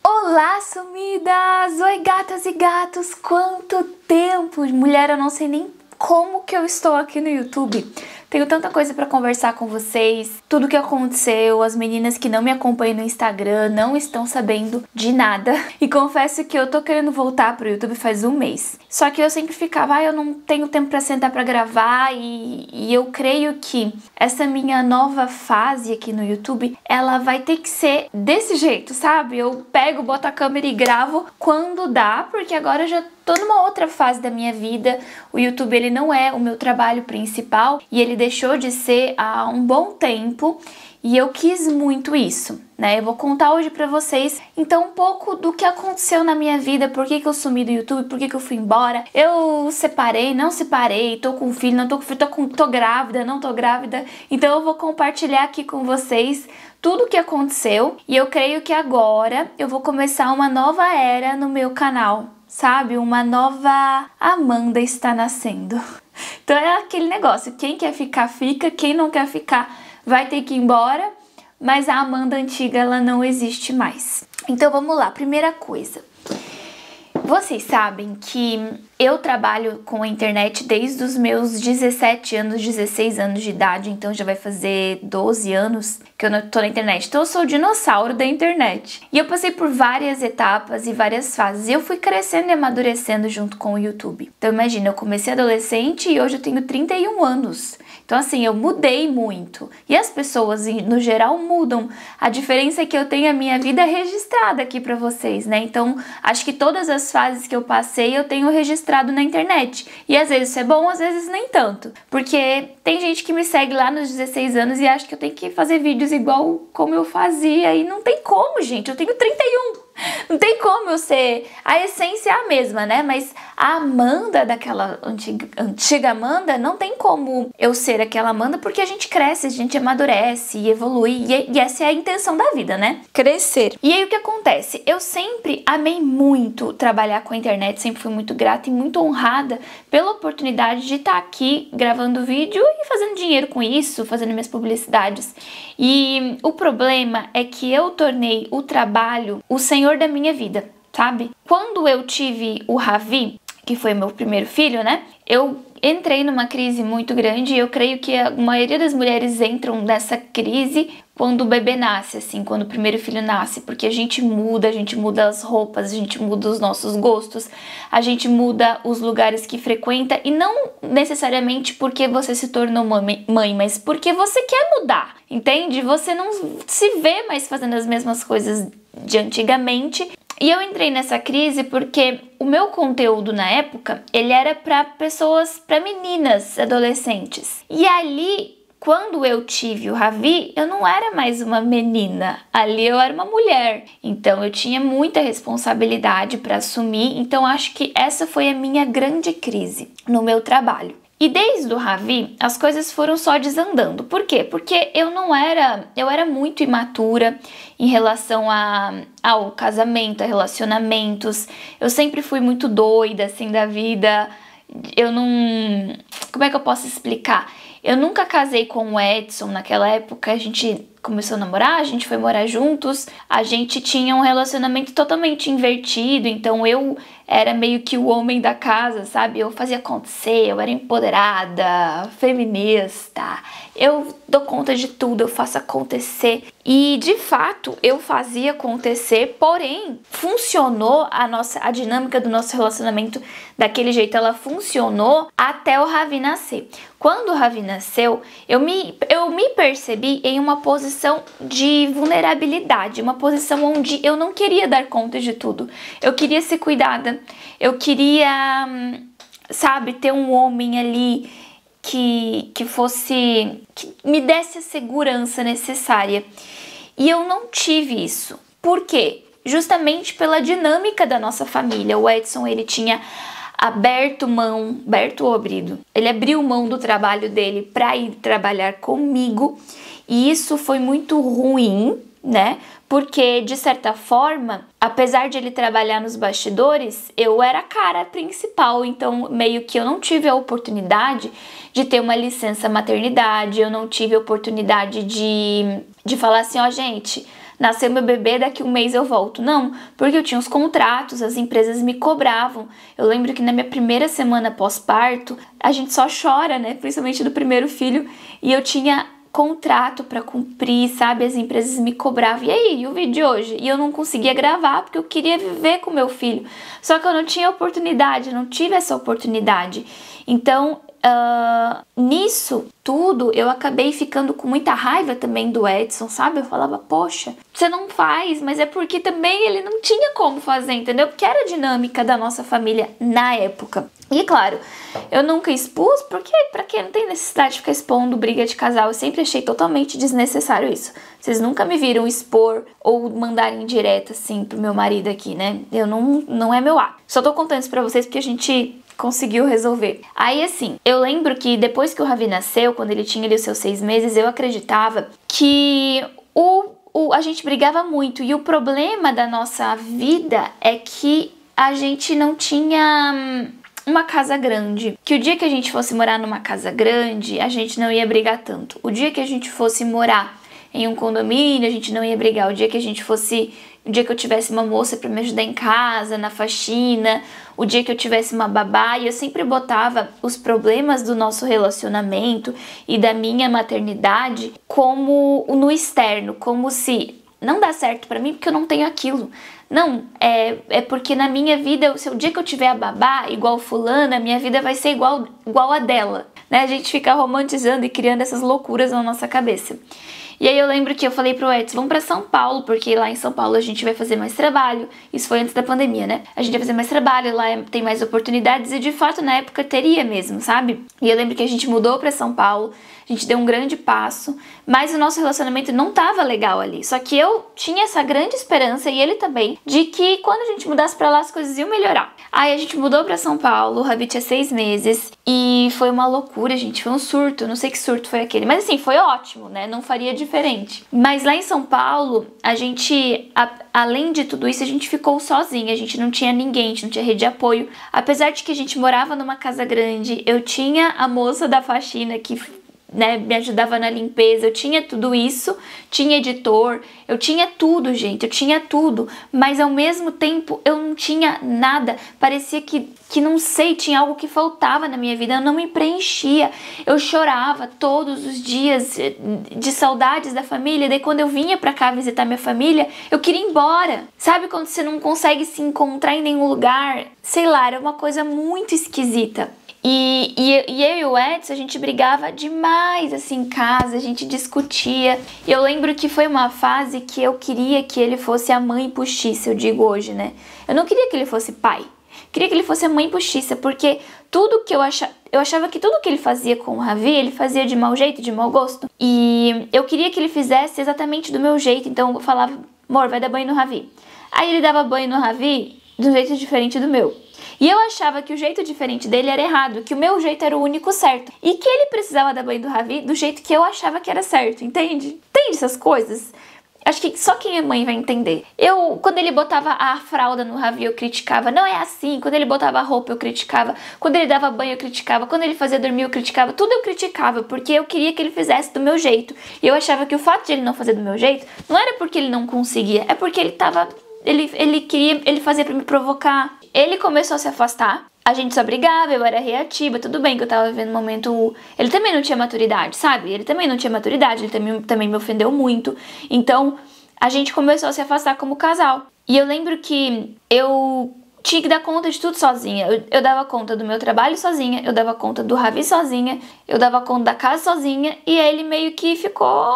Olá, sumidas! Oi, gatas e gatos! Quanto tempo! Mulher, eu não sei nem como que eu estou aqui no YouTube. Tenho tanta coisa pra conversar com vocês, tudo que aconteceu, as meninas que não me acompanham no Instagram não estão sabendo de nada. E confesso que eu tô querendo voltar pro YouTube faz um mês. Só que eu sempre ficava, eu não tenho tempo pra sentar pra gravar e eu creio que essa minha nova fase aqui no YouTube, ela vai ter que ser desse jeito, sabe? Eu pego, boto a câmera e gravo quando dá, porque agora eu já tô numa outra fase da minha vida. O YouTube, ele não é o meu trabalho principal e ele deixou de ser há um bom tempo e eu quis muito isso, né? Eu vou contar hoje pra vocês, então, um pouco do que aconteceu na minha vida, por que eu sumi do YouTube, por que eu fui embora, eu separei, não separei, tô com filho, não tô com filho, tô grávida, não tô grávida, então eu vou compartilhar aqui com vocês tudo o que aconteceu e eu creio que agora eu vou começar uma nova era no meu canal. Sabe, uma nova Amanda está nascendo. Então é aquele negócio, quem quer ficar, fica, quem não quer ficar vai ter que ir embora, mas a Amanda antiga, ela não existe mais. Então vamos lá, primeira coisa. Vocês sabem que eu trabalho com a internet desde os meus 17 anos, 16 anos de idade, então já vai fazer 12 anos que eu não tô na internet. Então eu sou o dinossauro da internet. E eu passei por várias etapas e várias fases. E eu fui crescendo e amadurecendo junto com o YouTube. Então imagina, eu comecei adolescente e hoje eu tenho 31 anos. Então assim, eu mudei muito. E as pessoas, no geral, mudam. A diferença é que eu tenho a minha vida registrada aqui pra vocês, né? Então, acho que todas as fases que eu passei, eu tenho registrado na internet. E às vezes isso é bom, às vezes nem tanto. Porque tem gente que me segue lá nos 16 anos e acha que eu tenho que fazer vídeos igual como eu fazia. E não tem como, gente. Eu tenho 31. Não tem como eu ser... A essência é a mesma, né? Mas a Amanda, daquela antiga Amanda, não tem como eu ser aquela Amanda, porque a gente cresce, a gente amadurece e evolui. E essa é a intenção da vida, né? Crescer. E aí o que acontece? Eu sempre amei muito trabalhar com a internet, sempre fui muito grata e muito honrada pela oportunidade de estar aqui gravando vídeo e fazendo dinheiro com isso, fazendo minhas publicidades. E o problema é que eu tornei o trabalho o senhor da minha vida, sabe? Quando eu tive o Ravi, que foi meu primeiro filho, né? Eu entrei numa crise muito grande e eu creio que a maioria das mulheres entram nessa crise quando o bebê nasce, assim, quando o primeiro filho nasce, porque a gente muda as roupas, a gente muda os nossos gostos, a gente muda os lugares que frequenta e não necessariamente porque você se tornou mãe, mas porque você quer mudar, entende? Você não se vê mais fazendo as mesmas coisas de antigamente. E eu entrei nessa crise porque o meu conteúdo na época, ele era para pessoas, para meninas, adolescentes. E ali, quando eu tive o Ravi, eu não era mais uma menina, ali eu era uma mulher. Então eu tinha muita responsabilidade para assumir, então acho que essa foi a minha grande crise no meu trabalho. E desde o Ravi, as coisas foram só desandando. Por quê? Porque eu era muito imatura em relação ao casamento, a relacionamentos. Eu sempre fui muito doida, assim, da vida. Eu não... Como é que eu posso explicar? Eu nunca casei com o Edson naquela época, a gente começou a namorar, a gente foi morar juntos, a gente tinha um relacionamento totalmente invertido, então eu era meio que o homem da casa, sabe? Eu fazia acontecer, eu era empoderada, feminista, eu dou conta de tudo, eu faço acontecer. E de fato eu fazia acontecer, porém funcionou a dinâmica do nosso relacionamento daquele jeito, ela funcionou até o Ravi nascer. Quando o Ravi nasceu, eu me percebi em uma posição de vulnerabilidade, uma posição onde eu não queria dar conta de tudo. Eu queria ser cuidada, eu queria, sabe, ter um homem ali que me desse a segurança necessária. E eu não tive isso. Por quê? Justamente pela dinâmica da nossa família. O Edson, ele tinha ele abriu mão do trabalho dele para ir trabalhar comigo, e isso foi muito ruim, né? Porque, de certa forma, apesar de ele trabalhar nos bastidores, eu era a cara principal, então meio que eu não tive a oportunidade de ter uma licença maternidade, eu não tive a oportunidade de falar assim, ó, gente, nasceu meu bebê, daqui um mês eu volto. Não, porque eu tinha os contratos, as empresas me cobravam. Eu lembro que na minha primeira semana pós-parto, a gente só chora, né? Principalmente do primeiro filho. E eu tinha contrato para cumprir, sabe? As empresas me cobravam. E aí, e o vídeo de hoje? E eu não conseguia gravar porque eu queria viver com meu filho. Só que eu não tinha oportunidade, eu não tive essa oportunidade. Então, nisso tudo, eu acabei ficando com muita raiva também do Edson, sabe? Eu falava, poxa, você não faz, mas é porque também ele não tinha como fazer, entendeu? Porque era a dinâmica da nossa família na época. E claro, eu nunca expus, porque pra quê? Não tem necessidade de ficar expondo briga de casal. Eu sempre achei totalmente desnecessário isso. Vocês nunca me viram expor ou mandarem direta assim pro meu marido aqui, né? Não é meu ato. Só tô contando isso pra vocês porque a gente conseguiu resolver. Aí assim, eu lembro que depois que o Ravi nasceu, quando ele tinha ali os seus 6 meses, eu acreditava que a gente brigava muito. E o problema da nossa vida é que a gente não tinha uma casa grande. Que o dia que a gente fosse morar numa casa grande, a gente não ia brigar tanto. O dia que a gente fosse morar em um condomínio, a gente não ia brigar. O dia que eu tivesse uma moça para me ajudar em casa, na faxina, o dia que eu tivesse uma babá, e eu sempre botava os problemas do nosso relacionamento e da minha maternidade como no externo, como se não dá certo para mim porque eu não tenho aquilo. Não, é porque na minha vida, se o dia que eu tiver a babá igual fulana, a minha vida vai ser igual a dela, né? A gente fica romantizando e criando essas loucuras na nossa cabeça. E aí eu lembro que eu falei pro Edson, vamos pra São Paulo, porque lá em São Paulo a gente vai fazer mais trabalho. Isso foi antes da pandemia, né? A gente vai fazer mais trabalho, lá tem mais oportunidades e de fato na época teria mesmo, sabe? E eu lembro que a gente mudou pra São Paulo, a gente deu um grande passo, mas o nosso relacionamento não tava legal ali. Só que eu tinha essa grande esperança, e ele também, de que quando a gente mudasse pra lá as coisas iam melhorar. Aí a gente mudou pra São Paulo, o Ravi tinha 6 meses e foi uma loucura, gente, foi um surto, não sei que surto foi aquele, mas assim, foi ótimo, né? Não faria diferente. Mas lá em São Paulo, a gente, além de tudo isso, a gente ficou sozinha, a gente não tinha ninguém, a gente não tinha rede de apoio. Apesar de que a gente morava numa casa grande, eu tinha a moça da faxina que, né, me ajudava na limpeza, eu tinha tudo isso, tinha editor, eu tinha tudo, gente, eu tinha tudo, mas ao mesmo tempo eu não tinha nada, parecia que não sei, tinha algo que faltava na minha vida, eu não me preenchia, eu chorava todos os dias de saudades da família, daí quando eu vinha pra cá visitar minha família, eu queria ir embora, sabe quando você não consegue se encontrar em nenhum lugar, sei lá, era uma coisa muito esquisita. E eu e o Edson, a gente brigava demais, assim, em casa, a gente discutia. E eu lembro que foi uma fase que eu queria que ele fosse a mãe postiça, eu digo hoje, né? Eu não queria que ele fosse pai, queria que ele fosse a mãe postiça, porque tudo que eu achava que tudo que ele fazia com o Ravi, ele fazia de mau jeito, de mau gosto. E eu queria que ele fizesse exatamente do meu jeito, então eu falava, amor, vai dar banho no Ravi. Aí ele dava banho no Ravi de um jeito diferente do meu. E eu achava que o jeito diferente dele era errado, que o meu jeito era o único certo. E que ele precisava dar banho do Ravi do jeito que eu achava que era certo, entende? Entende essas coisas? Acho que só quem é mãe vai entender. Quando ele botava a fralda no Ravi, eu criticava. Não é assim. Quando ele botava a roupa, eu criticava. Quando ele dava banho, eu criticava. Quando ele fazia dormir, eu criticava. Tudo eu criticava, porque eu queria que ele fizesse do meu jeito. E eu achava que o fato de ele não fazer do meu jeito, não era porque ele não conseguia, é porque ele fazia pra me provocar. Ele começou a se afastar, a gente só brigava, eu era reativa, tudo bem que eu tava vivendo um momento... Ele também não tinha maturidade, sabe? Ele também não tinha maturidade, ele também me ofendeu muito. Então, a gente começou a se afastar como casal. E eu lembro que eu tinha que dar conta de tudo sozinha. Eu dava conta do meu trabalho sozinha, eu dava conta do Ravi sozinha, eu dava conta da casa sozinha, e aí ele meio que ficou,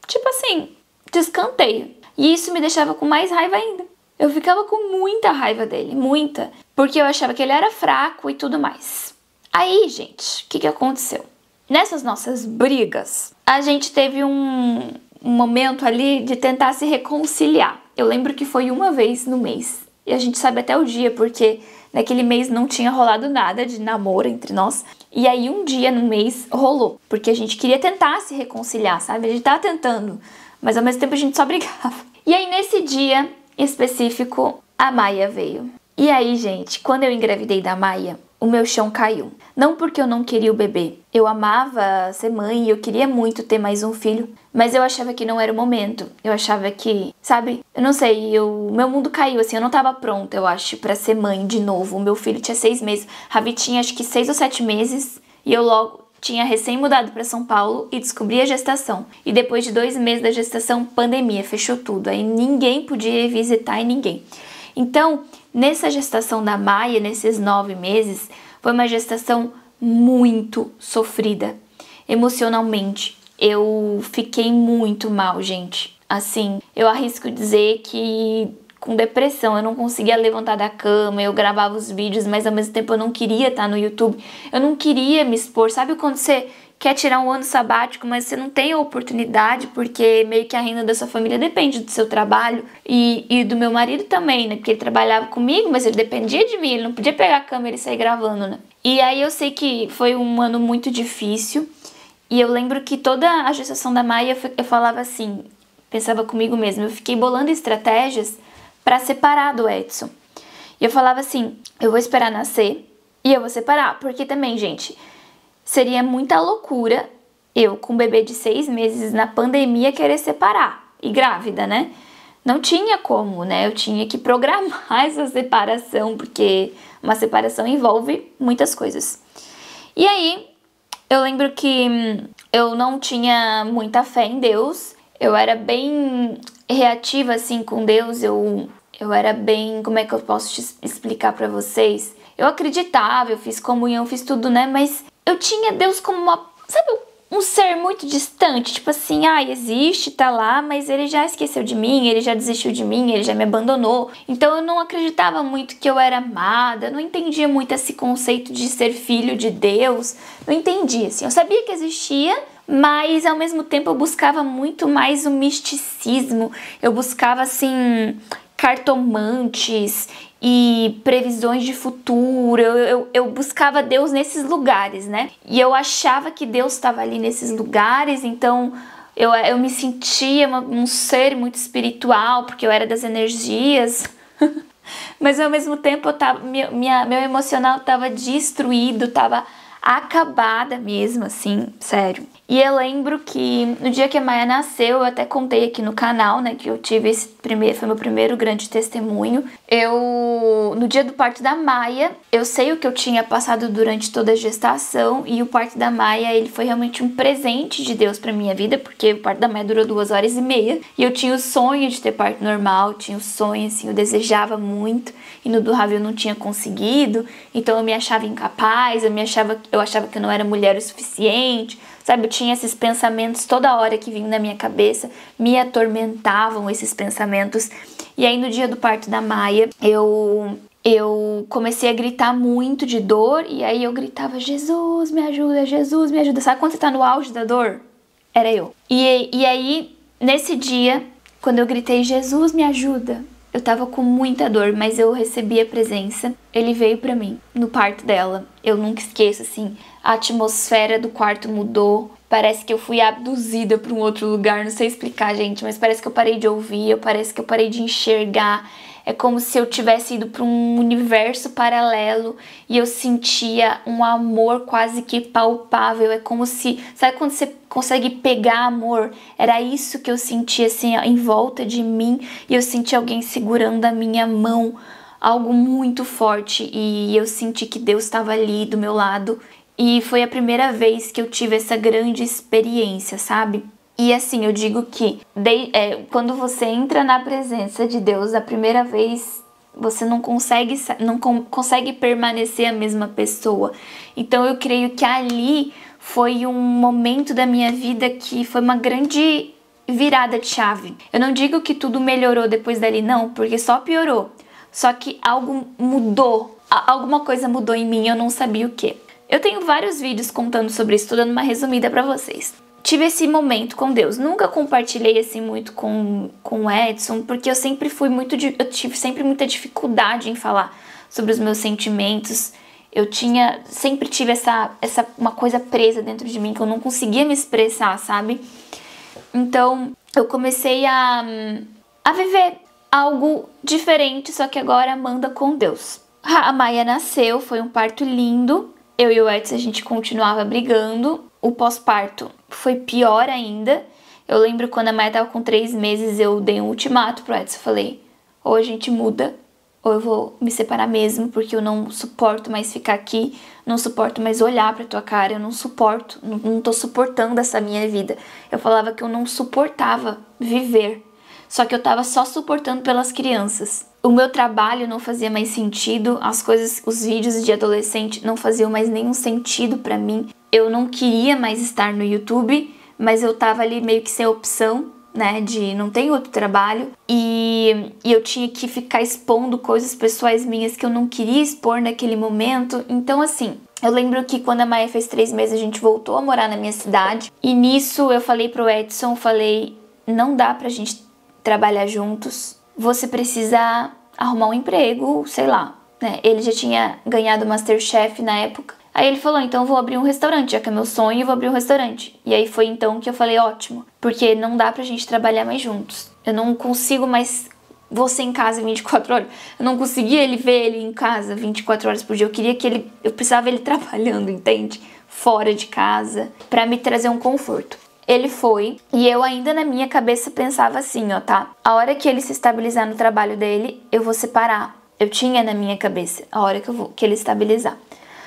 tipo assim, de escanteio. E isso me deixava com mais raiva ainda. Eu ficava com muita raiva dele, muita, porque eu achava que ele era fraco e tudo mais. Aí, gente, o que aconteceu? Nessas nossas brigas, a gente teve um momento ali de tentar se reconciliar. Eu lembro que foi uma vez no mês, e a gente sabe até o dia, porque naquele mês não tinha rolado nada de namoro entre nós. E aí um dia no mês rolou, porque a gente queria tentar se reconciliar, sabe? A gente tava tentando, mas ao mesmo tempo a gente só brigava. E aí nesse dia específico, a Maia veio. E aí, gente, quando eu engravidei da Maia, o meu chão caiu. Não porque eu não queria o bebê. Eu amava ser mãe e eu queria muito ter mais um filho. Mas eu achava que não era o momento. Eu achava que, sabe? Eu não sei, meu mundo caiu, assim. Eu não tava pronta, eu acho, pra ser mãe de novo. O meu filho tinha 6 meses. Ravi tinha, acho que 6 ou 7 meses. E eu logo tinha recém mudado pra São Paulo e descobri a gestação. E depois de 2 meses da gestação, pandemia, fechou tudo. Aí ninguém podia ir visitar e ninguém. Então, nessa gestação da Maia, nesses 9 meses, foi uma gestação muito sofrida emocionalmente. Eu fiquei muito mal, gente. Assim, eu arrisco dizer que com depressão, eu não conseguia levantar da cama, eu gravava os vídeos, mas ao mesmo tempo eu não queria estar no YouTube. Eu não queria me expor. Sabe quando você quer tirar um ano sabático, mas você não tem a oportunidade, porque meio que a renda da sua família depende do seu trabalho e do meu marido também, né? Porque ele trabalhava comigo, mas ele dependia de mim, ele não podia pegar a câmera e sair gravando, né? E aí eu sei que foi um ano muito difícil e eu lembro que toda a gestação da Maia eu falava assim, pensava comigo mesma, eu fiquei bolando estratégias para separar do Edson. E eu falava assim, eu vou esperar nascer e eu vou separar, porque também, gente, seria muita loucura eu, com um bebê de 6 meses na pandemia, querer separar. E grávida, né? Não tinha como, né? Eu tinha que programar essa separação, porque uma separação envolve muitas coisas. E aí, eu lembro que eu não tinha muita fé em Deus. Eu era bem reativa, assim, com Deus. Eu era bem... Como é que eu posso te explicar pra vocês? Eu acreditava, eu fiz comunhão, fiz tudo, né? Mas eu tinha Deus como uma... Sabe, um ser muito distante. Tipo assim, existe, tá lá, mas ele já esqueceu de mim, ele já desistiu de mim, ele já me abandonou. Então eu não acreditava muito que eu era amada, não entendia muito esse conceito de ser filho de Deus. Não entendia, assim. Eu sabia que existia, mas ao mesmo tempo eu buscava muito mais o misticismo. Eu buscava, assim, cartomantes e previsões de futuro. Eu buscava Deus nesses lugares, né? E eu achava que Deus estava ali nesses lugares, então eu me sentia um ser muito espiritual, porque eu era das energias. Mas ao mesmo tempo meu emocional estava destruído, estava acabada mesmo, assim, sério. E eu lembro que no dia que a Maia nasceu, eu até contei aqui no canal, né, que eu tive foi meu primeiro grande testemunho. No dia do parto da Maia, eu sei o que eu tinha passado durante toda a gestação, e o parto da Maia, ele foi realmente um presente de Deus pra minha vida, porque o parto da Maia durou 2 horas e meia, e eu tinha o sonho de ter parto normal, tinha o sonho, assim, eu desejava muito, e no do Ravi eu não tinha conseguido, então eu me achava incapaz, eu achava que eu não era mulher o suficiente, sabe? Eu tinha esses pensamentos toda hora que vinham na minha cabeça, me atormentavam esses pensamentos. E aí no dia do parto da Maia, eu comecei a gritar muito de dor, e aí eu gritava, Jesus me ajuda, Jesus me ajuda. Sabe quando você tá no auge da dor? Era eu. E aí, nesse dia, quando eu gritei, Jesus me ajuda, eu tava com muita dor, mas eu recebi a presença. Ele veio pra mim, no parto dela. Eu nunca esqueço, assim, a atmosfera do quarto mudou. Parece que eu fui abduzida pra um outro lugar, não sei explicar, gente, mas parece que eu parei de ouvir, parece que eu parei de enxergar. É como se eu tivesse ido para um universo paralelo e eu sentia um amor quase que palpável. É como se... Sabe quando você consegue pegar amor? Era isso que eu sentia, assim, em volta de mim. E eu senti alguém segurando a minha mão. Algo muito forte. E eu senti que Deus estava ali do meu lado. E foi a primeira vez que eu tive essa grande experiência, sabe? E assim, eu digo que quando você entra na presença de Deus a primeira vez, você não consegue permanecer a mesma pessoa. Então eu creio que ali foi um momento da minha vida que foi uma grande virada de chave. Eu não digo que tudo melhorou depois dali, não, porque só piorou. Só que algo mudou, alguma coisa mudou em mim, eu não sabia o que. Eu tenho vários vídeos contando sobre isso, tô dando uma resumida pra vocês. Tive esse momento com Deus. Nunca compartilhei assim muito com o Edson, porque eu tive sempre muita dificuldade em falar sobre os meus sentimentos. Sempre tive uma coisa presa dentro de mim que eu não conseguia me expressar, sabe? Então, eu comecei a viver algo diferente, só que agora Amanda com Deus. A Maia nasceu, foi um parto lindo. Eu e o Edson, a gente continuava brigando. O pós-parto foi pior ainda. Eu lembro quando a Maia tava com 3 meses, eu dei um ultimato pro Edson. Falei, ou a gente muda, ou eu vou me separar mesmo, porque eu não suporto mais ficar aqui, não suporto mais olhar pra tua cara, eu não suporto, não tô suportando essa minha vida. Eu falava que eu não suportava viver, só que eu tava só suportando pelas crianças. O meu trabalho não fazia mais sentido, as coisas, os vídeos de adolescente não faziam mais nenhum sentido pra mim. Eu não queria mais estar no YouTube, mas eu tava ali meio que sem opção, né, de não ter outro trabalho, e eu tinha que ficar expondo coisas pessoais minhas que eu não queria expor naquele momento. Então assim, eu lembro que quando a Maia fez 3 meses, a gente voltou a morar na minha cidade, e nisso eu falei pro Edson, falei, não dá pra gente trabalhar juntos, você precisa arrumar um emprego, sei lá, né, ele já tinha ganhado o MasterChef na época. Aí ele falou, então eu vou abrir um restaurante, já que é meu sonho, eu vou abrir um restaurante. E aí foi então que eu falei, ótimo, porque não dá pra gente trabalhar mais juntos. Eu não consigo mais você em casa 24 horas. Eu não conseguia ver ele em casa 24 horas por dia. Eu precisava ele trabalhando, entende? Fora de casa, pra me trazer um conforto. Ele foi, e eu ainda na minha cabeça pensava assim, ó, tá? A hora que ele se estabilizar no trabalho dele, eu vou separar. Eu tinha na minha cabeça a hora que ele estabilizar.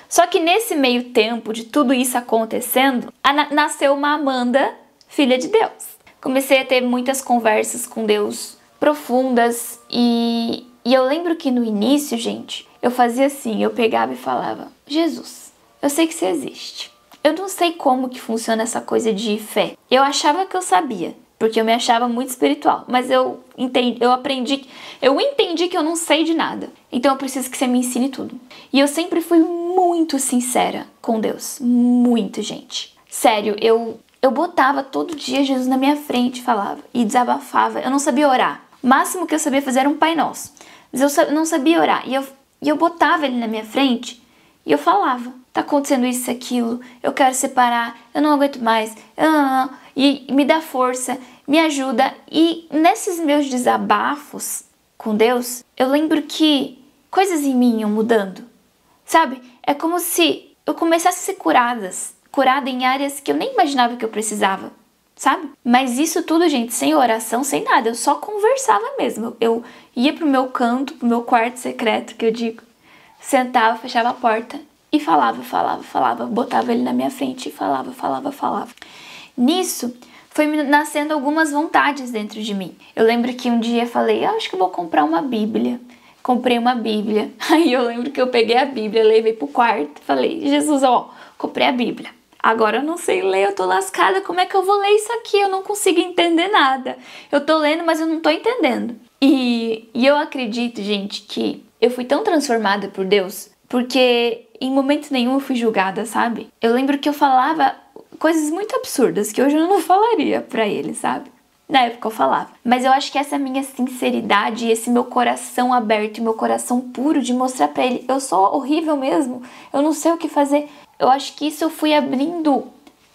Só que nesse meio tempo de tudo isso acontecendo, nasceu uma Amanda, filha de Deus. Comecei a ter muitas conversas com Deus profundas e eu lembro que no início, gente, eu fazia assim, eu pegava e falava, Jesus, eu sei que você existe. Eu não sei como que funciona essa coisa de fé. Eu achava que eu sabia, porque eu me achava muito espiritual, mas eu entendi que eu não sei de nada. Então eu preciso que você me ensine tudo. E eu sempre fui muito sincera com Deus. Muito, gente. Sério, eu botava todo dia Jesus na minha frente, falava e desabafava. Eu não sabia orar. O máximo que eu sabia fazer era um Pai Nosso. Mas eu não sabia orar. E eu botava ele na minha frente e eu falava. Tá acontecendo isso, aquilo. Eu quero separar. Eu não aguento mais. E me dá força, me ajuda. E nesses meus desabafos com Deus, eu lembro que coisas em mim iam mudando, sabe? É como se eu começasse a ser curada em áreas que eu nem imaginava que eu precisava, sabe? Mas isso tudo, gente, sem oração, sem nada, eu só conversava mesmo. Eu ia pro meu canto, pro meu quarto secreto, que eu digo, sentava, fechava a porta e falava, botava ele na minha frente e falava. Nisso, foi me nascendo algumas vontades dentro de mim. Eu lembro que um dia eu falei, acho que eu vou comprar uma Bíblia. Comprei uma Bíblia. Aí eu lembro que eu peguei a Bíblia, levei pro quarto, falei, Jesus, ó, comprei a Bíblia. Agora eu não sei ler, eu tô lascada, como é que eu vou ler isso aqui? Eu não consigo entender nada. Eu tô lendo, mas eu não tô entendendo. E eu acredito, gente, que eu fui tão transformada por Deus, porque em momento nenhum eu fui julgada, sabe? Eu lembro que eu falava coisas muito absurdas que hoje eu não falaria pra ele, sabe? Na época eu falava. Mas eu acho que essa minha sinceridade, esse meu coração aberto e meu coração puro de mostrar pra ele, eu sou horrível mesmo, eu não sei o que fazer. Eu acho que isso eu fui abrindo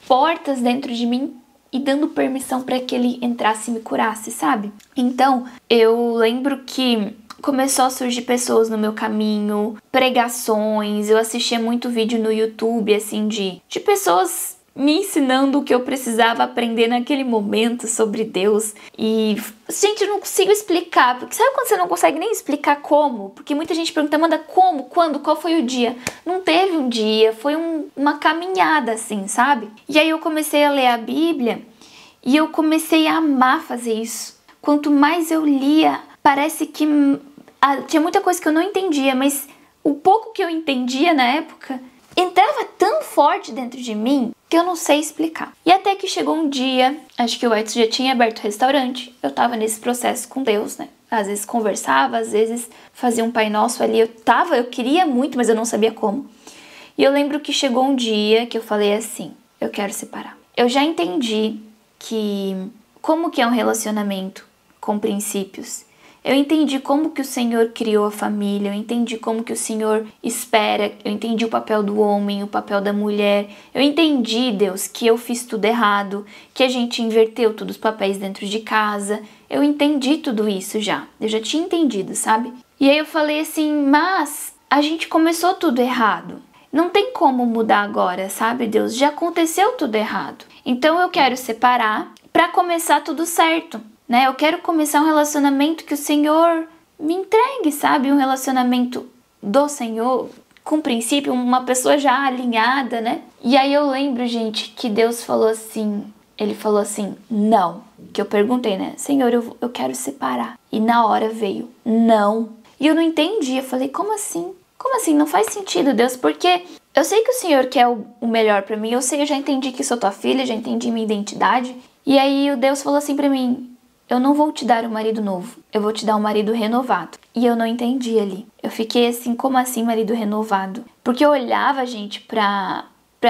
portas dentro de mim e dando permissão pra que ele entrasse e me curasse, sabe? Então, eu lembro que começou a surgir pessoas no meu caminho, pregações, eu assistia muito vídeo no YouTube, assim, de pessoas me ensinando o que eu precisava aprender naquele momento sobre Deus. E, gente, eu não consigo explicar, porque sabe quando você não consegue nem explicar como? Porque muita gente pergunta, Amanda, como, quando, qual foi o dia? Não teve um dia, foi uma caminhada assim, sabe? E aí eu comecei a ler a Bíblia e eu comecei a amar fazer isso. Quanto mais eu lia, parece que tinha muita coisa que eu não entendia, mas o pouco que eu entendia na época entrava tão forte dentro de mim que eu não sei explicar. E até que chegou um dia, acho que o Edson já tinha aberto o restaurante, eu tava nesse processo com Deus, né? Às vezes conversava, às vezes fazia um Pai Nosso ali, eu queria muito, mas eu não sabia como. E eu lembro que chegou um dia que eu falei assim, eu quero separar. Eu já entendi como que é um relacionamento com princípios. Eu entendi como que o Senhor criou a família, eu entendi como que o Senhor espera, eu entendi o papel do homem, o papel da mulher. Eu entendi, Deus, que eu fiz tudo errado, que a gente inverteu todos os papéis dentro de casa. Eu entendi tudo isso já, eu já tinha entendido, sabe? E aí eu falei assim, mas a gente começou tudo errado. Não tem como mudar agora, sabe, Deus? Já aconteceu tudo errado. Então eu quero separar para começar tudo certo, né? Eu quero começar um relacionamento que o Senhor me entregue, sabe? Um relacionamento do Senhor, com princípio, uma pessoa já alinhada, né? E aí eu lembro, gente, que Deus falou assim, ele falou assim, não. Que eu perguntei, né? Senhor, eu quero separar. E na hora veio, não. E eu não entendi, eu falei, como assim? Como assim? Não faz sentido, Deus, porque eu sei que o Senhor quer o melhor pra mim, eu sei, eu já entendi que sou tua filha, já entendi minha identidade. E aí o Deus falou assim pra mim, eu não vou te dar um marido novo, eu vou te dar um marido renovado. E eu não entendi ali. Eu fiquei assim, como assim marido renovado? Porque eu olhava, gente, pra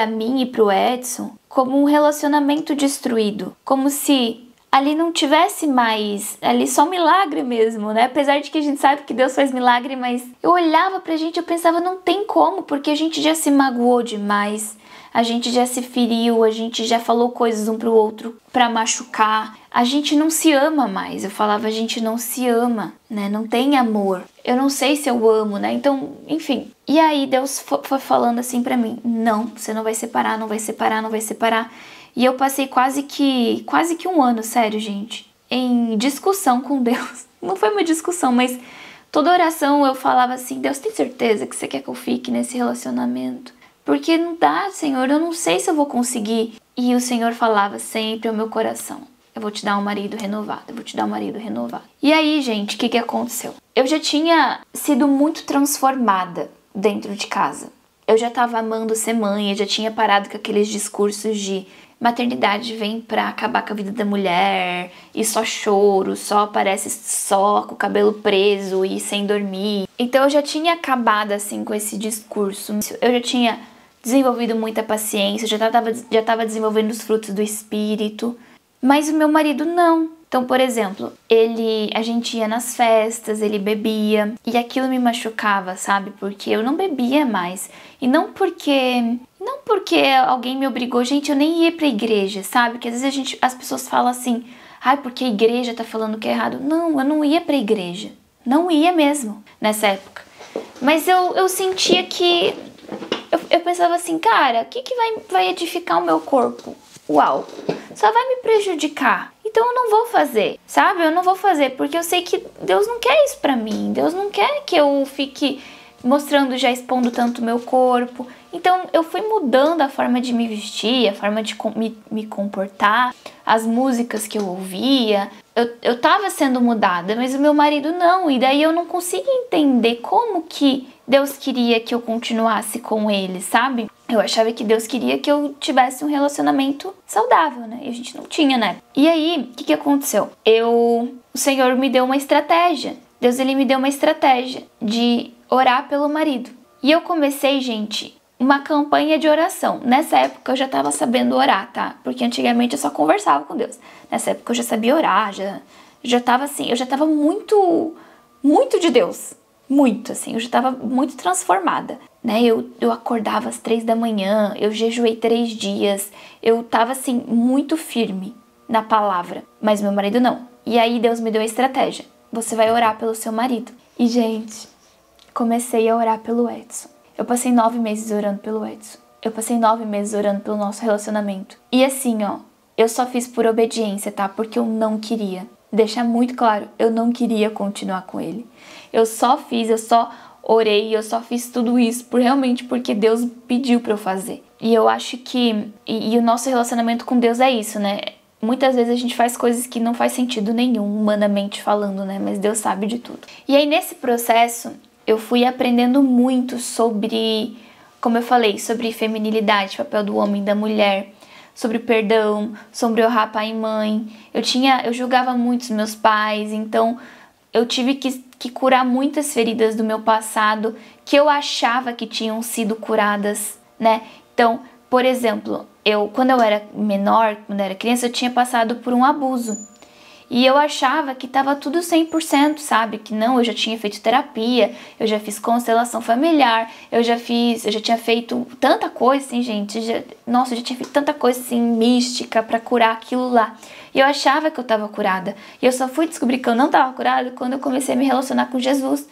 mim e pro Edson como um relacionamento destruído. Como se ali não tivesse mais, ali só milagre mesmo, né? Apesar de que a gente sabe que Deus faz milagre, mas eu olhava pra gente e eu pensava, não tem como, porque a gente já se magoou demais, a gente já se feriu, a gente já falou coisas um pro outro pra machucar, a gente não se ama mais. Eu falava, a gente não se ama, né? Não tem amor. Eu não sei se eu amo, né? Então, enfim. E aí Deus foi falando assim pra mim, não, você não vai separar, não vai separar, não vai separar. E eu passei quase que um ano, sério, gente, em discussão com Deus. Não foi uma discussão, mas toda oração eu falava assim, Deus, tem certeza que você quer que eu fique nesse relacionamento? Porque não dá, Senhor, eu não sei se eu vou conseguir. E o Senhor falava sempre ao meu coração, eu vou te dar um marido renovado, eu vou te dar um marido renovado. E aí, gente, o que aconteceu? Eu já tinha sido muito transformada dentro de casa. Eu já estava amando ser mãe, eu já tinha parado com aqueles discursos de maternidade vem pra acabar com a vida da mulher, e só choro, só aparece só com o cabelo preso e sem dormir. Então eu já tinha acabado assim com esse discurso. Eu já tinha desenvolvido muita paciência, já tava desenvolvendo os frutos do espírito, mas o meu marido não. Então, por exemplo, a gente ia nas festas, ele bebia, e aquilo me machucava, sabe? Porque eu não bebia mais. E não porque alguém me obrigou, gente, eu nem ia pra igreja, sabe? Porque às vezes as pessoas falam assim, ai, porque a igreja tá falando que é errado. Não, eu não ia pra igreja. Não ia mesmo, nessa época. Mas eu sentia que... Eu pensava assim, cara, o que vai edificar o meu corpo? Uau, só vai me prejudicar. Então eu não vou fazer, sabe? Eu não vou fazer, porque eu sei que Deus não quer isso pra mim. Deus não quer que eu fique mostrando, já expondo tanto o meu corpo. Então eu fui mudando a forma de me vestir, a forma de me comportar, as músicas que eu ouvia. Eu tava sendo mudada, mas o meu marido não. E daí eu não consigo entender como que Deus queria que eu continuasse com ele, sabe? Eu achava que Deus queria que eu tivesse um relacionamento saudável, né? E a gente não tinha, né? E aí, o que aconteceu? O Senhor me deu uma estratégia. Deus, ele me deu uma estratégia de orar pelo marido. E eu comecei, gente, uma campanha de oração. Nessa época eu já tava sabendo orar, tá? Porque antigamente eu só conversava com Deus. Nessa época eu já sabia orar, já tava assim, eu já tava muito de Deus. Muito, assim, eu já tava muito transformada, né? Eu acordava às 3 da manhã, eu jejuei 3 dias, eu tava, assim, muito firme na palavra, mas meu marido não. E aí Deus me deu a estratégia, você vai orar pelo seu marido. E, gente, comecei a orar pelo Edson. Eu passei 9 meses orando pelo Edson. Eu passei 9 meses orando pelo nosso relacionamento. E assim, ó, eu só fiz por obediência, tá? Porque eu não queria. Deixar muito claro, eu não queria continuar com ele. Eu só orei, eu só fiz tudo isso realmente porque Deus pediu pra eu fazer. E eu acho que... E o nosso relacionamento com Deus é isso, né? Muitas vezes a gente faz coisas que não faz sentido nenhum, humanamente falando, né? Mas Deus sabe de tudo. E aí nesse processo, eu fui aprendendo muito sobre, como eu falei, sobre feminilidade, papel do homem e da mulher, sobre perdão, sobre honrar pai e mãe. Eu julgava muito os meus pais, então eu tive que curar muitas feridas do meu passado que eu achava que tinham sido curadas, né? Então, por exemplo, quando eu era menor, quando eu era criança, eu tinha passado por um abuso. E eu achava que tava tudo 100%, sabe? Que não, eu já tinha feito terapia, eu já fiz constelação familiar, eu já tinha feito tanta coisa, assim, gente. Nossa, eu já tinha feito tanta coisa, assim, mística pra curar aquilo lá. E eu achava que eu tava curada. E eu só fui descobrir que eu não tava curada quando eu comecei a me relacionar com Jesus.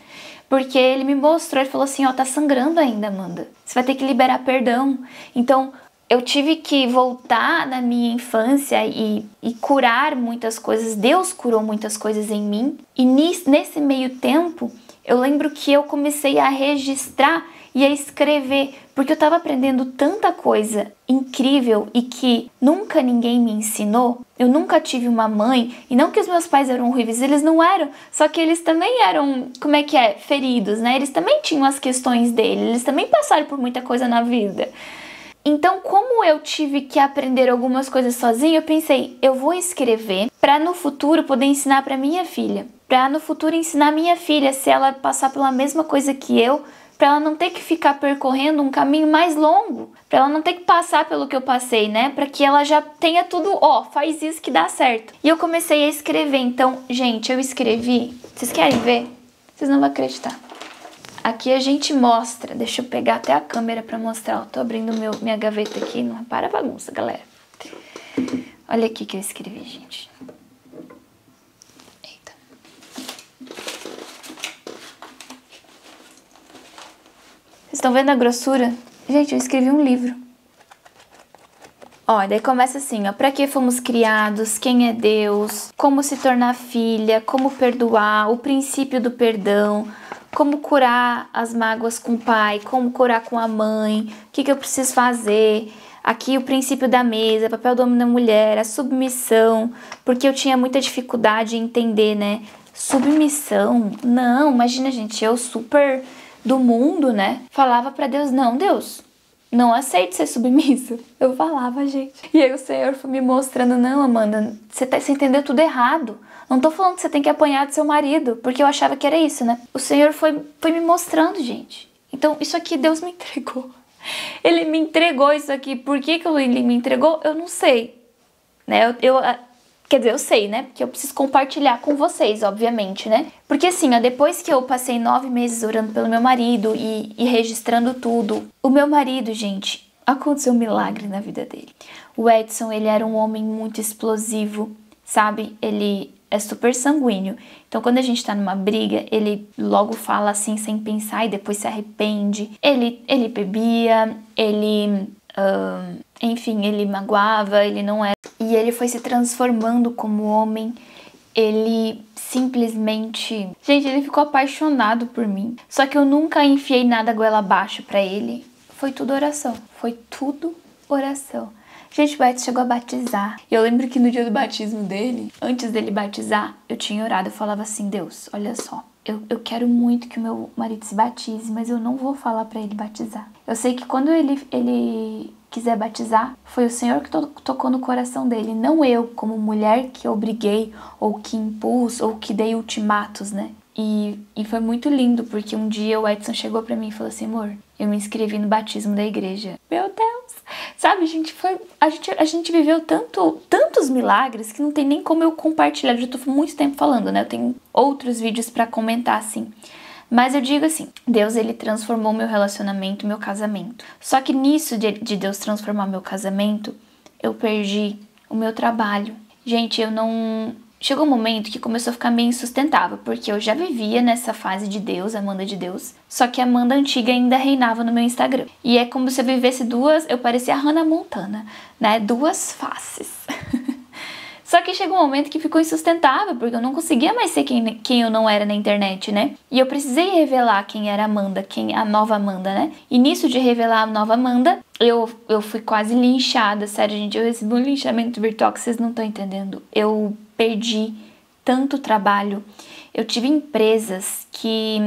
Porque ele me mostrou, ele falou assim, ó, tá sangrando ainda, Amanda. Você vai ter que liberar perdão. Então, eu tive que voltar na minha infância e curar muitas coisas. Deus curou muitas coisas em mim. E nesse meio tempo, eu lembro que eu comecei a registrar e a escrever, porque eu estava aprendendo tanta coisa incrível e que nunca ninguém me ensinou. Eu nunca tive uma mãe, e não que os meus pais eram horríveis, eles não eram, só que eles também eram, feridos, né? Eles também tinham as questões deles, eles também passaram por muita coisa na vida. Então, como eu tive que aprender algumas coisas sozinha, eu pensei, eu vou escrever para no futuro poder ensinar para minha filha. Para no futuro ensinar minha filha, se ela passar pela mesma coisa que eu, para ela não ter que ficar percorrendo um caminho mais longo, para ela não ter que passar pelo que eu passei, né? Para que ela já tenha tudo, faz isso que dá certo. E eu comecei a escrever, então, gente, eu escrevi. Vocês querem ver? Vocês não vão acreditar. Aqui a gente mostra, deixa eu pegar até a câmera para mostrar. Eu tô abrindo minha gaveta aqui, não para a bagunça, galera. Olha aqui que eu escrevi, gente. Eita. Vocês estão vendo a grossura? Gente, eu escrevi um livro. Ó, daí começa assim, ó. Pra que fomos criados? Quem é Deus? Como se tornar filha? Como perdoar? O princípio do perdão. Como curar as mágoas com o pai, como curar com a mãe, o que eu preciso fazer. Aqui o princípio da mesa, papel do homem da mulher, a submissão, porque eu tinha muita dificuldade em entender, né? Submissão? Não, imagina, gente, eu super do mundo, né? Falava pra Deus, não, Deus, não aceito ser submissa. Eu falava, gente. E aí o Senhor foi me mostrando, não, Amanda, você entendeu tudo errado. Não tô falando que você tem que apanhar do seu marido, porque eu achava que era isso, né? O Senhor foi me mostrando, gente. Então, isso aqui Deus me entregou. Ele me entregou isso aqui. Por que ele me entregou? Eu não sei. Né? Quer dizer, eu sei, né? Porque eu preciso compartilhar com vocês, obviamente, né? Porque assim, ó, depois que eu passei 9 meses orando pelo meu marido e registrando tudo, o meu marido, gente, aconteceu um milagre na vida dele. O Edson, ele era um homem muito explosivo, sabe? Ele é super sanguíneo. Então, quando a gente tá numa briga, ele logo fala assim, sem pensar, e depois se arrepende. Ele bebia, enfim, ele magoava, ele não era. E ele foi se transformando como homem. Ele simplesmente... Gente, ele ficou apaixonado por mim. Só que eu nunca enfiei nada goela abaixo pra ele. Foi tudo oração. Foi tudo oração. Gente, o Edson chegou a batizar. E eu lembro que no dia do batismo dele, antes dele batizar, eu tinha orado. Eu falava assim, Deus, olha só. Eu quero muito que o meu marido se batize, mas eu não vou falar pra ele batizar. Eu sei que quando ele quiser batizar, foi o Senhor que tocou no coração dele. Não eu, como mulher que obriguei, ou que impus, ou que dei ultimatos, né? E foi muito lindo, porque um dia o Edson chegou pra mim e falou assim, amor, eu me inscrevi no batismo da igreja. Meu Deus! Sabe, a gente viveu tantos milagres que não tem nem como eu compartilhar. Eu já tô muito tempo falando, né? Eu tenho outros vídeos pra comentar, assim. Mas eu digo assim, Deus, ele transformou meu relacionamento, meu casamento. Só que nisso de Deus transformar meu casamento, eu perdi o meu trabalho. Gente, chegou um momento que começou a ficar meio insustentável, porque eu já vivia nessa fase de Deus, Amanda de Deus, só que a Amanda antiga ainda reinava no meu Instagram. E é como se eu vivesse eu parecia a Hannah Montana, né? 2 faces. Só que chegou um momento que ficou insustentável, porque eu não conseguia mais ser quem eu não era na internet, né? E eu precisei revelar quem era a Amanda, a nova Amanda, né? E nisso de revelar a nova Amanda, eu fui quase linchada, sério, gente. Eu recebi um linchamento virtual que vocês não estão entendendo. Eu perdi tanto trabalho. Eu tive empresas que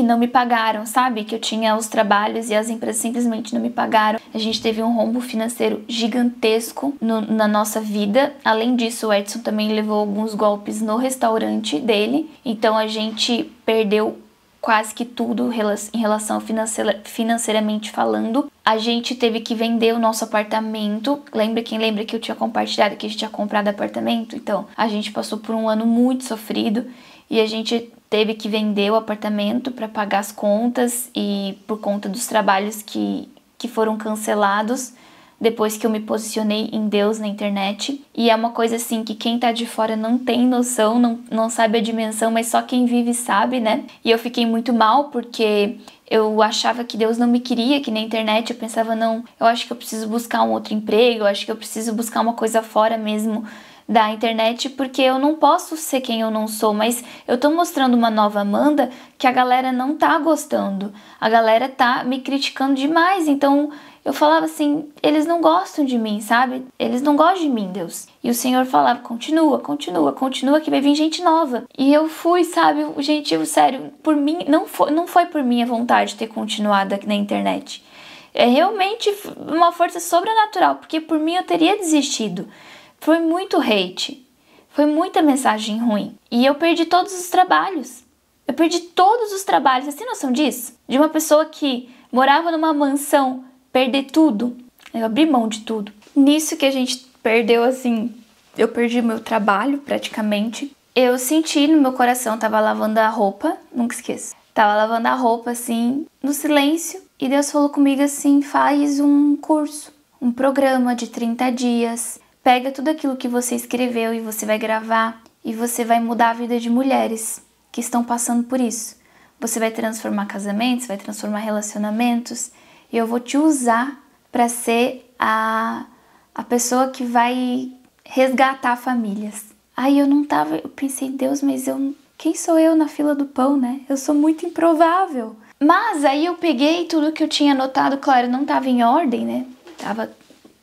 não me pagaram, sabe? Que eu tinha os trabalhos e as empresas simplesmente não me pagaram. A gente teve um rombo financeiro gigantesco na nossa vida. Além disso, o Edson também levou alguns golpes no restaurante dele. Então a gente perdeu quase que tudo em relação financeiramente falando. A gente teve que vender o nosso apartamento. Lembra que eu tinha compartilhado que a gente tinha comprado apartamento? Então, a gente passou por um ano muito sofrido e a gente teve que vender o apartamento para pagar as contas e por conta dos trabalhos que foram cancelados, depois que eu me posicionei em Deus na internet. E é uma coisa assim que quem tá de fora não tem noção, não sabe a dimensão, mas só quem vive sabe, né? E eu fiquei muito mal porque eu achava que Deus não me queria aqui na internet. Eu pensava, não, eu acho que eu preciso buscar um outro emprego, eu acho que eu preciso buscar uma coisa fora mesmo da internet, porque eu não posso ser quem eu não sou, mas eu tô mostrando uma nova Amanda que a galera não tá gostando, a galera tá me criticando demais, então eu falava assim, eles não gostam de mim, sabe? Eles não gostam de mim, Deus. E o Senhor falava, continua, continua, continua, que vai vir gente nova. E eu fui, sabe? Gente, sério, por mim, não foi por minha vontade ter continuado aqui na internet. É realmente uma força sobrenatural, porque por mim eu teria desistido. Foi muito hate, foi muita mensagem ruim. E eu perdi todos os trabalhos. Eu perdi todos os trabalhos. Você tem noção disso? De uma pessoa que morava numa mansão, perder tudo. Eu abri mão de tudo. Nisso que a gente perdeu, assim, eu perdi meu trabalho praticamente. Eu senti no meu coração, tava lavando a roupa, nunca esqueço. Tava lavando a roupa, assim, no silêncio. E Deus falou comigo assim, faz um curso, um programa de 30 dias. Pega tudo aquilo que você escreveu e você vai gravar e você vai mudar a vida de mulheres que estão passando por isso. Você vai transformar casamentos, vai transformar relacionamentos e eu vou te usar para ser a pessoa que vai resgatar famílias. Aí eu pensei, Deus, mas quem sou eu na fila do pão, né? Eu sou muito improvável. Mas aí eu peguei tudo que eu tinha anotado, claro, não estava em ordem, né? Tava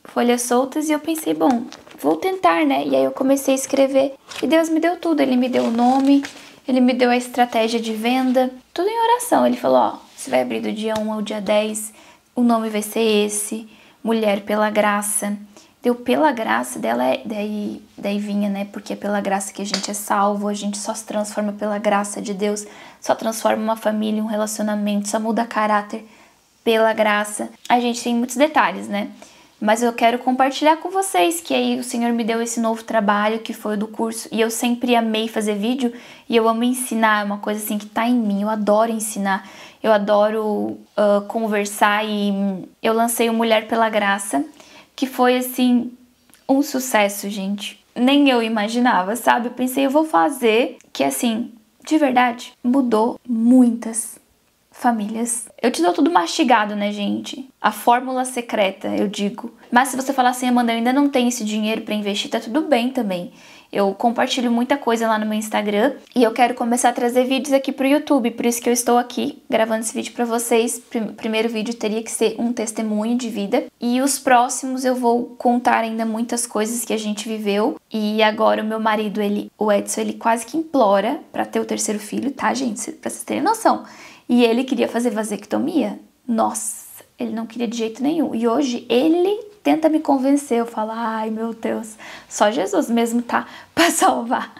folhas soltas e eu pensei, bom, vou tentar, né? E aí eu comecei a escrever e Deus me deu tudo. Ele me deu o nome, ele me deu a estratégia de venda, tudo em oração. Ele falou, ó, você vai abrir do dia 1 ao dia 10, o nome vai ser esse, Mulher pela Graça. Deu pela graça dela, daí vinha, né? Porque é pela graça que a gente é salvo, a gente só se transforma pela graça de Deus, só transforma uma família, um relacionamento, só muda caráter pela graça. A gente tem muitos detalhes, né? Mas eu quero compartilhar com vocês que aí o Senhor me deu esse novo trabalho, que foi o do curso, e eu sempre amei fazer vídeo, e eu amo ensinar, é uma coisa assim que tá em mim, eu adoro ensinar, eu adoro conversar, e eu lancei o Mulher pela Graça, que foi assim, um sucesso, gente. Nem eu imaginava, sabe? Eu pensei, eu vou fazer, que assim, de verdade, mudou muitas famílias. Eu te dou tudo mastigado, né, gente? A fórmula secreta, eu digo. Mas se você falar assim, Amanda, eu ainda não tenho esse dinheiro pra investir, tá tudo bem também. Eu compartilho muita coisa lá no meu Instagram e eu quero começar a trazer vídeos aqui pro YouTube, por isso que eu estou aqui gravando esse vídeo pra vocês. Primeiro vídeo teria que ser um testemunho de vida e os próximos eu vou contar ainda muitas coisas que a gente viveu. E agora o meu marido, o Edson, ele quase que implora pra ter o terceiro filho, tá, gente? Pra vocês terem noção. E ele queria fazer vasectomia. Nossa, ele não queria de jeito nenhum. E hoje ele tenta me convencer. Eu falo, ai meu Deus, só Jesus mesmo tá pra salvar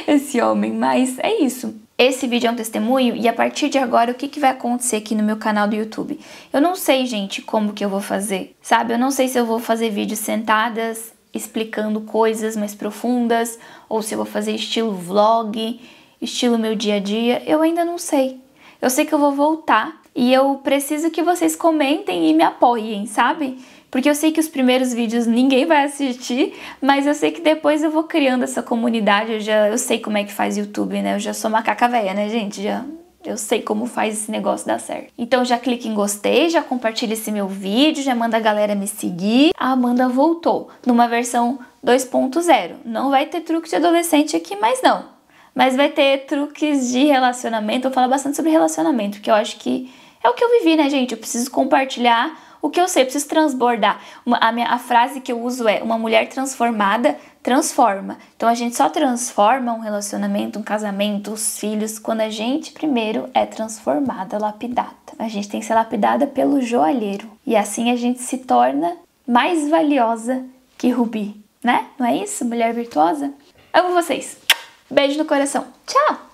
esse homem. Mas é isso. Esse vídeo é um testemunho e a partir de agora o que vai acontecer aqui no meu canal do YouTube? Eu não sei, gente, como que eu vou fazer, sabe? Eu não sei se eu vou fazer vídeos sentadas explicando coisas mais profundas ou se eu vou fazer estilo vlog, estilo meu dia a dia. Eu ainda não sei. Eu sei que eu vou voltar e eu preciso que vocês comentem e me apoiem, sabe? Porque eu sei que os primeiros vídeos ninguém vai assistir, mas eu sei que depois eu vou criando essa comunidade, eu sei como é que faz YouTube, né? Eu já sou macaca velha, né, gente? Eu sei como faz esse negócio dar certo. Então já clica em gostei, já compartilha esse meu vídeo, já manda a galera me seguir. A Amanda voltou numa versão 2.0. Não vai ter truque de adolescente aqui mais não. Mas vai ter truques de relacionamento. Eu vou falar bastante sobre relacionamento, porque eu acho que é o que eu vivi, né, gente? Eu preciso compartilhar o que eu sei, eu preciso transbordar. A frase que eu uso é: uma mulher transformada transforma. Então a gente só transforma um relacionamento, um casamento, os filhos, quando a gente primeiro é transformada, lapidada. A gente tem que ser lapidada pelo joalheiro. E assim a gente se torna mais valiosa que Rubi, né? Não é isso, mulher virtuosa? Amo vocês! Beijo no coração. Tchau!